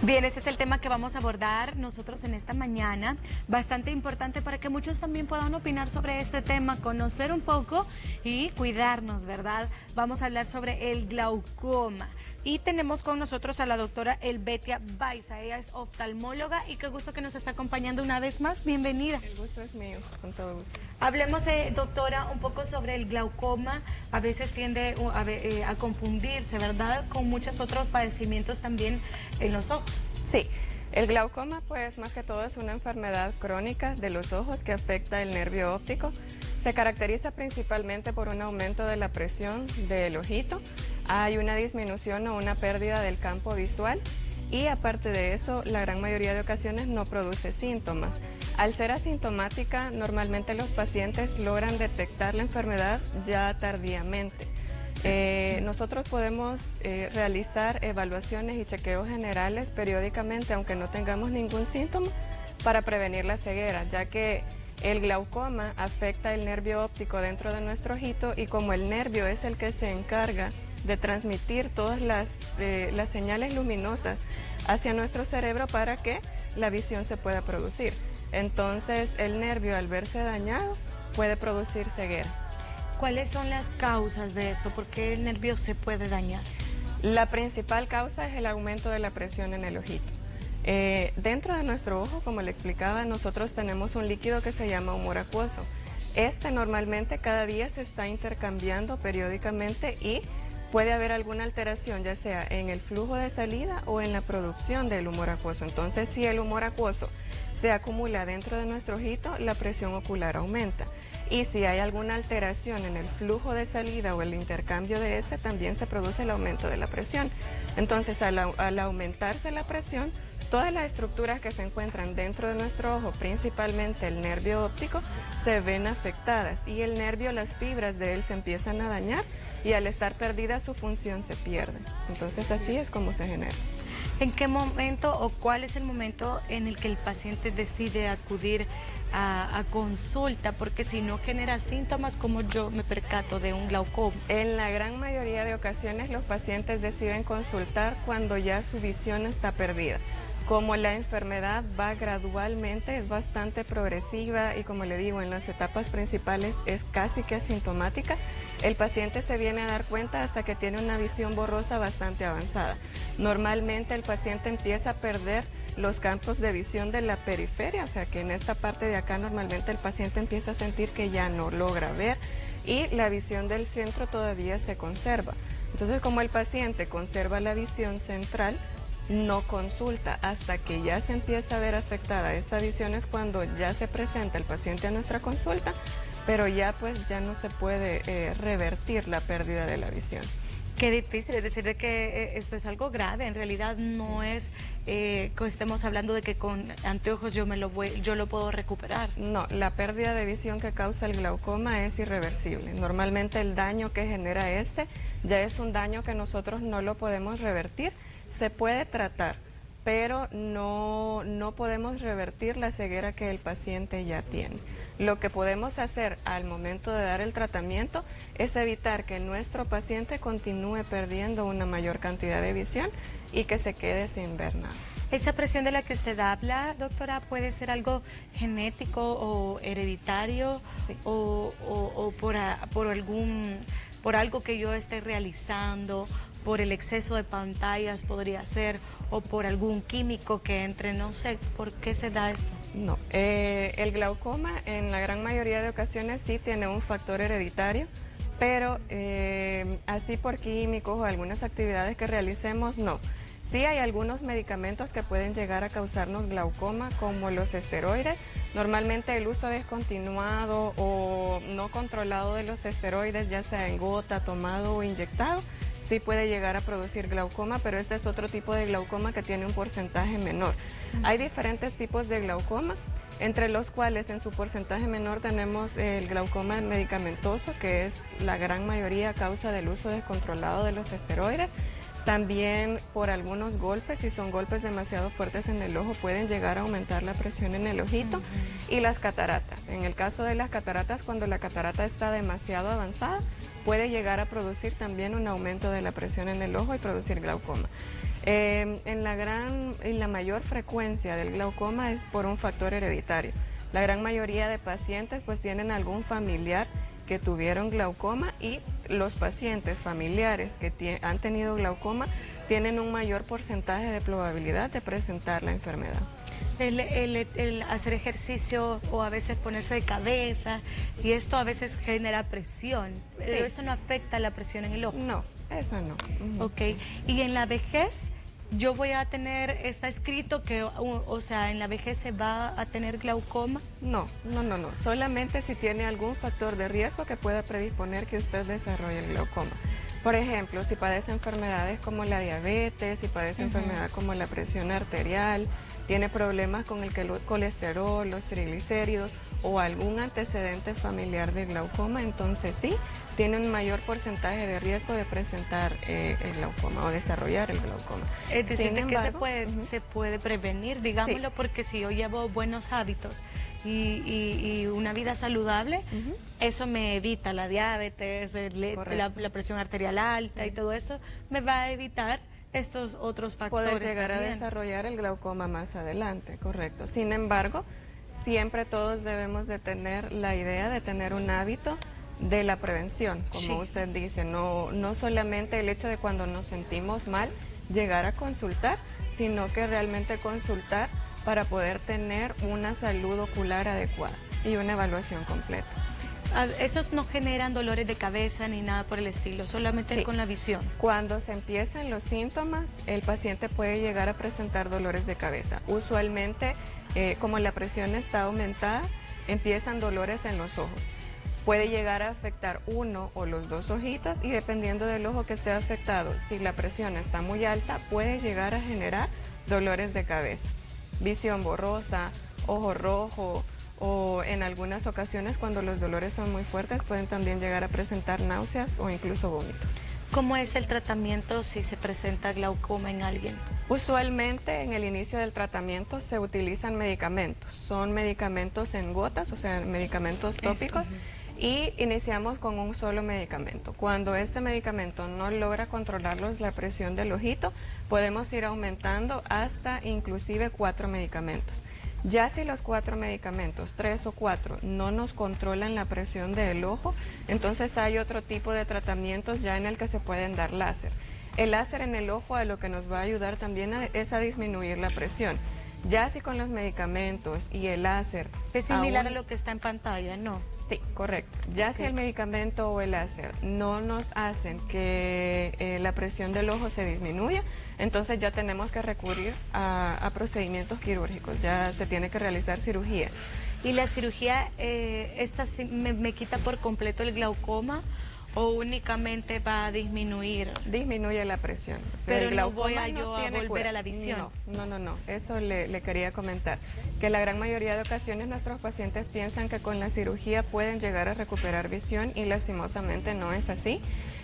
Bien, ese es el tema que vamos a abordar nosotros en esta mañana, bastante importante para que muchos también puedan opinar sobre este tema, conocer un poco y cuidarnos, ¿verdad? Vamos a hablar sobre el glaucoma y tenemos con nosotros a la doctora Helvetia Baiza. Ella es oftalmóloga y qué gusto que nos está acompañando una vez más. Bienvenida. El gusto es mío, con todo gusto. Hablemos, doctora, un poco sobre el glaucoma. A veces tiende a confundirse, ¿verdad?, con muchos otros padecimientos también en los ojos. Sí, el glaucoma pues más que todo es una enfermedad crónica de los ojos que afecta el nervio óptico. Se caracteriza principalmente por un aumento de la presión del ojito, hay una disminución o una pérdida del campo visual y aparte de eso la gran mayoría de ocasiones no produce síntomas. Al ser asintomática, normalmente los pacientes logran detectar la enfermedad ya tardíamente. Nosotros podemos realizar evaluaciones y chequeos generales periódicamente, aunque no tengamos ningún síntoma, para prevenir la ceguera, ya que el glaucoma afecta el nervio óptico dentro de nuestro ojito y como el nervio es el que se encarga de transmitir todas las señales luminosas hacia nuestro cerebro para que la visión se pueda producir. Entonces el nervio, al verse dañado, puede producir ceguera. ¿Cuáles son las causas de esto? ¿Por qué el nervio se puede dañar? La principal causa es el aumento de la presión en el ojito. Dentro de nuestro ojo, como le explicaba, nosotros tenemos un líquido que se llama humor acuoso. Este normalmente cada día se está intercambiando periódicamente y puede haber alguna alteración, ya sea en el flujo de salida o en la producción del humor acuoso. Entonces, si el humor acuoso se acumula dentro de nuestro ojito, la presión ocular aumenta. Y si hay alguna alteración en el flujo de salida o el intercambio de este, también se produce el aumento de la presión. Entonces, al aumentarse la presión, todas las estructuras que se encuentran dentro de nuestro ojo, principalmente el nervio óptico, se ven afectadas y el nervio, las fibras de él se empiezan a dañar y al estar perdida su función se pierde. Entonces, así es como se genera. ¿En qué momento o cuál es el momento en el que el paciente decide acudir a consulta? Porque si no genera síntomas, como yo me percato de un glaucoma. En la gran mayoría de ocasiones los pacientes deciden consultar cuando ya su visión está perdida. Como la enfermedad va gradualmente, es bastante progresiva y como le digo, en las etapas principales es casi que asintomática, el paciente se viene a dar cuenta hasta que tiene una visión borrosa bastante avanzada. Normalmente el paciente empieza a perder los campos de visión de la periferia, o sea que en esta parte de acá normalmente el paciente empieza a sentir que ya no logra ver y la visión del centro todavía se conserva. Entonces, como el paciente conserva la visión central, no consulta hasta que ya se empieza a ver afectada esta visión, es cuando ya se presenta el paciente a nuestra consulta, pero ya pues ya no se puede revertir la pérdida de la visión. Qué difícil, es decir, de que esto es algo grave. En realidad no es que estemos hablando de que con anteojos yo lo puedo recuperar. No, la pérdida de visión que causa el glaucoma es irreversible. Normalmente el daño que genera ya es un daño que nosotros no lo podemos revertir. Se puede tratar, pero no podemos revertir la ceguera que el paciente ya tiene. Lo que podemos hacer al momento de dar el tratamiento es evitar que nuestro paciente continúe perdiendo una mayor cantidad de visión y que se quede sin ver nada. ¿Esa presión de la que usted habla, doctora, puede ser algo genético o hereditario? Sí. O por algo que yo esté realizando, por el exceso de pantallas podría ser, o por algún químico que entre, no sé, ¿por qué se da esto? No, el glaucoma en la gran mayoría de ocasiones sí tiene un factor hereditario, pero así por químicos o algunas actividades que realicemos, no. Sí hay algunos medicamentos que pueden llegar a causarnos glaucoma, como los esteroides. Normalmente el uso descontinuado o no controlado de los esteroides, ya sea en gota, tomado o inyectado, sí puede llegar a producir glaucoma, pero este es otro tipo de glaucoma que tiene un porcentaje menor. Hay diferentes tipos de glaucoma, entre los cuales en su porcentaje menor tenemos el glaucoma medicamentoso, que es la gran mayoría a causa del uso descontrolado de los esteroides. También por algunos golpes, si son golpes demasiado fuertes en el ojo, pueden llegar a aumentar la presión en el ojito. Y las cataratas. En el caso de las cataratas, cuando la catarata está demasiado avanzada, puede llegar a producir también un aumento de la presión en el ojo y producir glaucoma. En la mayor frecuencia del glaucoma es por un factor hereditario. La gran mayoría de pacientes pues tienen algún familiar que tuvieron glaucoma, y los pacientes familiares que han tenido glaucoma tienen un mayor porcentaje de probabilidad de presentar la enfermedad. El hacer ejercicio o a veces ponerse de cabeza, y esto a veces genera presión, pero Sí. esto no afecta la presión en el ojo. No, esa no. Ok, Sí. y en la vejez yo voy a tener, está escrito que, o sea, en la vejez se va a tener glaucoma. No. Solamente si tiene algún factor de riesgo que pueda predisponer que usted desarrolle el glaucoma. Por ejemplo, si padece enfermedades como la diabetes, si padece enfermedad como la presión arterial, tiene problemas con el colesterol, los triglicéridos o algún antecedente familiar de glaucoma, entonces sí, tiene un mayor porcentaje de riesgo de presentar el glaucoma o desarrollar el glaucoma. Es decir, Sin que embargo, se puede prevenir, digámoslo, Sí. porque si yo llevo buenos hábitos y una vida saludable, eso me evita la diabetes, la presión arterial alta y todo eso, me va a evitar estos otros factores. Poder llegar también a desarrollar el glaucoma más adelante, correcto. Sin embargo, siempre todos debemos de tener la idea de tener un hábito de la prevención, como Sí. usted dice, no solamente el hecho de cuando nos sentimos mal llegar a consultar, sino que realmente consultar para poder tener una salud ocular adecuada y una evaluación completa. Esos no generan dolores de cabeza ni nada por el estilo, solamente Sí. con la visión. Cuando se empiezan los síntomas, el paciente puede llegar a presentar dolores de cabeza. Usualmente, como la presión está aumentada, empiezan dolores en los ojos. Puede llegar a afectar uno o los dos ojitos, y dependiendo del ojo que esté afectado, si la presión está muy alta, puede llegar a generar dolores de cabeza. Visión borrosa, ojo rojo, o en algunas ocasiones cuando los dolores son muy fuertes pueden también llegar a presentar náuseas o incluso vómitos. ¿Cómo es el tratamiento si se presenta glaucoma en alguien? Usualmente en el inicio del tratamiento se utilizan medicamentos, son medicamentos en gotas, o sea, medicamentos tópicos, y iniciamos con un solo medicamento. Cuando este medicamento no logra controlarlos la presión del ojito, podemos ir aumentando hasta inclusive 4 medicamentos. Ya si los 4 medicamentos, 3 o 4, no nos controlan la presión del ojo, entonces hay otro tipo de tratamientos ya en el que se pueden dar láser. El láser en el ojo a lo que nos va a ayudar también es a disminuir la presión. Ya si con los medicamentos y el láser... Es similar aún- a lo que está en pantalla, ¿no? Sí, correcto. Ya si el medicamento o el láser no nos hacen que la presión del ojo se disminuya, entonces ya tenemos que recurrir a procedimientos quirúrgicos, ya se tiene que realizar cirugía. ¿Y la cirugía, esta me quita por completo el glaucoma o únicamente va a disminuir? Disminuye la presión. O sea, Pero el no glaucoma voy a yo a tiene volver cura. a la visión. No. Eso le quería comentar. Que la gran mayoría de ocasiones nuestros pacientes piensan que con la cirugía pueden llegar a recuperar visión, y lastimosamente no es así.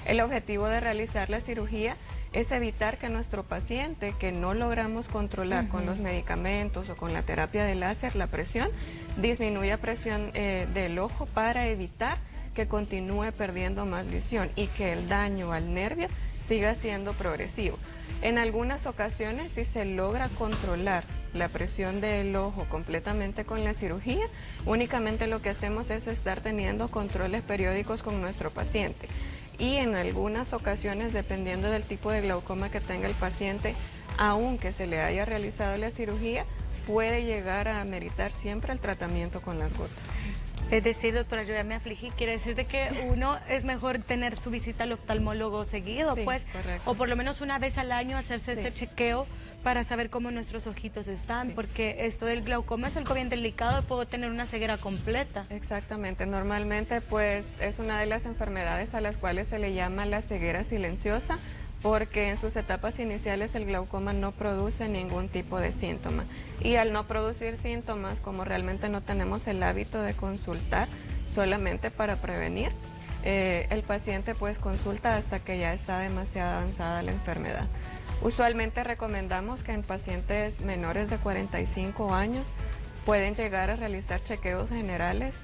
El objetivo de realizar la cirugía es evitar que nuestro paciente, que no logramos controlar con los medicamentos o con la terapia de láser la presión, disminuya presión del ojo para evitar que continúe perdiendo más visión y que el daño al nervio siga siendo progresivo. En algunas ocasiones, si se logra controlar la presión del ojo completamente con la cirugía, únicamente lo que hacemos es estar teniendo controles periódicos con nuestro paciente. Y en algunas ocasiones, dependiendo del tipo de glaucoma que tenga el paciente, aunque se le haya realizado la cirugía, puede llegar a ameritar siempre el tratamiento con las gotas. Es decir, doctora, yo ya me afligí. Quiere decir de que uno es mejor tener su visita al oftalmólogo seguido, Sí, pues, correcto. o por lo menos una vez al año hacerse Sí. ese chequeo para saber cómo nuestros ojitos están, Sí. porque esto del glaucoma es algo bien delicado y puedo tener una ceguera completa. Exactamente, normalmente pues es una de las enfermedades a las cuales se le llama la ceguera silenciosa, porque en sus etapas iniciales el glaucoma no produce ningún tipo de síntoma, y al no producir síntomas, como realmente no tenemos el hábito de consultar solamente para prevenir, el paciente pues consulta hasta que ya está demasiado avanzada la enfermedad. Usualmente recomendamos que en pacientes menores de 45 años pueden llegar a realizar chequeos generales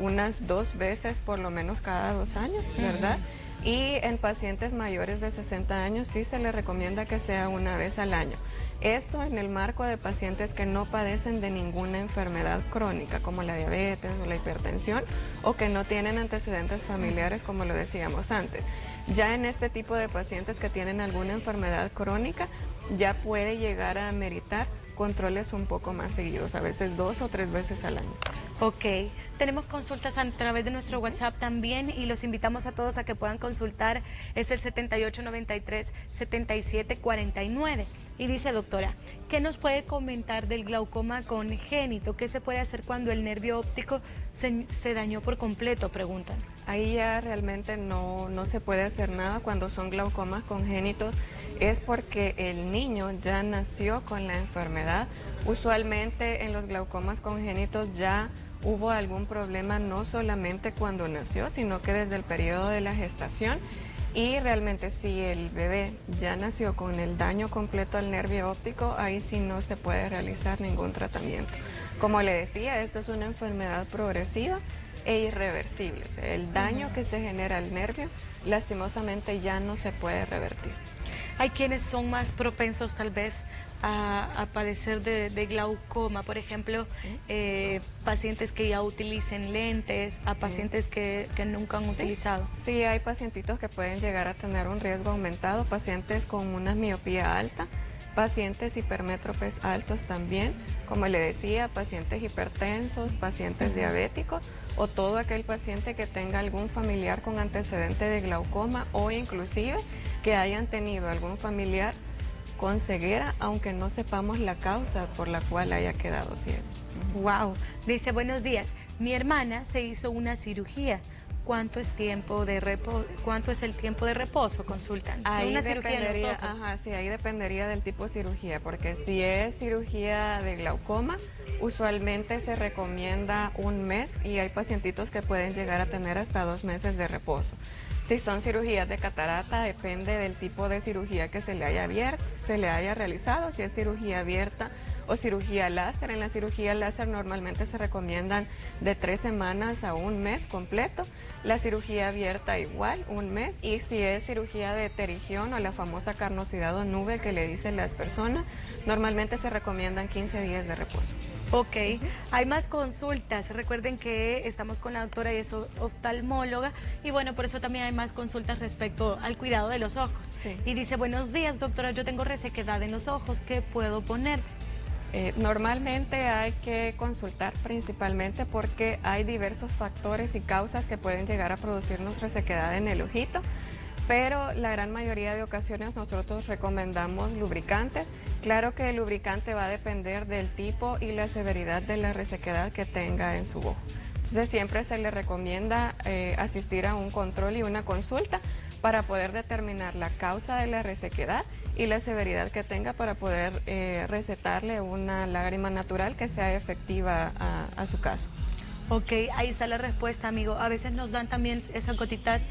unas 2 veces por lo menos cada 2 años, ¿verdad? y en pacientes mayores de 60 años sí se les recomienda que sea una vez al año. Esto en el marco de pacientes que no padecen de ninguna enfermedad crónica como la diabetes o la hipertensión o que no tienen antecedentes familiares como lo decíamos antes. Ya en este tipo de pacientes que tienen alguna enfermedad crónica ya puede llegar a meritar controles un poco más seguidos, a veces 2 o 3 veces al año. Ok, tenemos consultas a través de nuestro WhatsApp también y los invitamos a todos a que puedan consultar, es el 7893-7749. Y dice, doctora, ¿qué nos puede comentar del glaucoma congénito? ¿Qué se puede hacer cuando el nervio óptico se dañó por completo? Preguntan. Ahí ya realmente no se puede hacer nada cuando son glaucomas congénitos, es porque el niño ya nació con la enfermedad. Usualmente en los glaucomas congénitos ya hubo algún problema no solamente cuando nació, sino que desde el periodo de la gestación. Y realmente si el bebé ya nació con el daño completo al nervio óptico, ahí sí no se puede realizar ningún tratamiento. Como le decía, esto es una enfermedad progresiva e irreversible. O sea, el daño que se genera al nervio, lastimosamente ya no se puede revertir. Hay quienes son más propensos tal vez a padecer de glaucoma, por ejemplo, sí. Pacientes que ya utilicen lentes, a sí. Pacientes que nunca han sí. Utilizado. Sí, hay pacientitos que pueden llegar a tener un riesgo aumentado, pacientes con una miopía alta, pacientes hipermétropes altos también, como le decía, pacientes hipertensos, pacientes diabéticos o todo aquel paciente que tenga algún familiar con antecedente de glaucoma o inclusive que hayan tenido algún familiar con ceguera, aunque no sepamos la causa por la cual haya quedado ciego. Wow, dice, buenos días, mi hermana se hizo una cirugía. ¿Cuánto es el tiempo de reposo? Consultan. Ahí una cirugía en los ojos. Ajá, sí, ahí dependería del tipo de cirugía, porque si es cirugía de glaucoma, usualmente se recomienda un mes y hay pacientitos que pueden llegar a tener hasta 2 meses de reposo. Si son cirugías de catarata, depende del tipo de cirugía que se le haya realizado, si es cirugía abierta o cirugía láser. En la cirugía láser normalmente se recomiendan de 3 semanas a 1 mes completo. La cirugía abierta igual, 1 mes. Y si es cirugía de terigión o la famosa carnosidad o nube que le dicen las personas, normalmente se recomiendan 15 días de reposo. Ok, hay más consultas. Recuerden que estamos con la doctora y es oftalmóloga y bueno, por eso también hay más consultas respecto al cuidado de los ojos. Sí. Y dice, buenos días, doctora, yo tengo resequedad en los ojos, ¿qué puedo poner? Normalmente hay que consultar principalmente porque hay diversos factores y causas que pueden llegar a producirnos resequedad en el ojito, pero la gran mayoría de ocasiones nosotros recomendamos lubricantes. Claro que el lubricante va a depender del tipo y la severidad de la resequedad que tenga en su ojo. Entonces siempre se le recomienda asistir a un control y una consulta para poder determinar la causa de la resequedad y la severidad que tenga para poder recetarle una lágrima natural que sea efectiva a su caso. Ok, ahí está la respuesta, amigo. A veces nos dan también esas gotitas,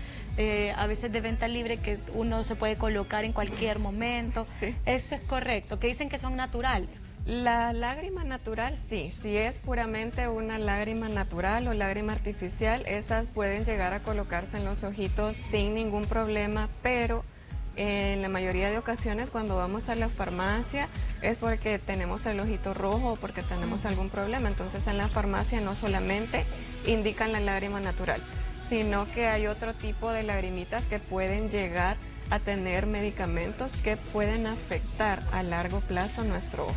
a veces de venta libre, que uno se puede colocar en cualquier momento. Sí. ¿Esto es correcto? Que dicen que son naturales. La lágrima natural, sí. Si es puramente una lágrima natural o lágrima artificial, esas pueden llegar a colocarse en los ojitos sin ningún problema, pero en la mayoría de ocasiones cuando vamos a la farmacia es porque tenemos el ojito rojo o porque tenemos algún problema. Entonces en la farmacia no solamente indican la lágrima natural, sino que hay otro tipo de lagrimitas que pueden llegar a tener medicamentos que pueden afectar a largo plazo nuestro ojo.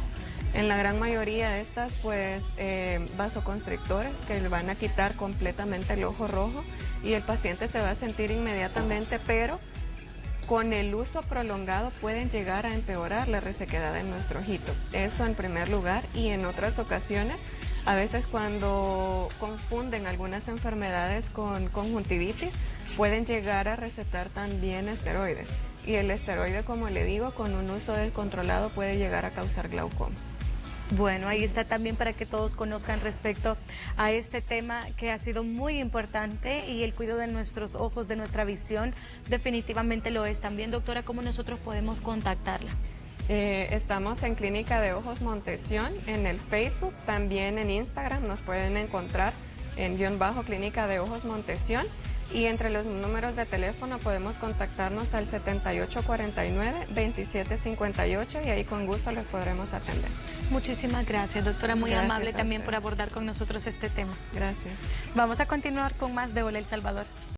En la gran mayoría de estas, pues, vasoconstrictores que le van a quitar completamente el ojo rojo y el paciente se va a sentir inmediatamente, pero con el uso prolongado pueden llegar a empeorar la resequedad en nuestro ojito. Eso en primer lugar, y en otras ocasiones, a veces cuando confunden algunas enfermedades con conjuntivitis, pueden llegar a recetar también esteroides. Y el esteroide, como le digo, con un uso descontrolado puede llegar a causar glaucoma. Bueno, ahí está también para que todos conozcan respecto a este tema que ha sido muy importante y el cuidado de nuestros ojos, de nuestra visión, definitivamente lo es. También, doctora, ¿cómo nosotros podemos contactarla? Estamos en Clínica de Ojos Montesión, en el Facebook, también en Instagram nos pueden encontrar en _Clínica de Ojos Montesión. Y entre los números de teléfono podemos contactarnos al 7849-2758 y ahí con gusto les podremos atender. Muchísimas gracias, doctora, muy Gracias amable a también usted. por abordar con nosotros este tema. Gracias. Vamos a continuar con más de Hola El Salvador.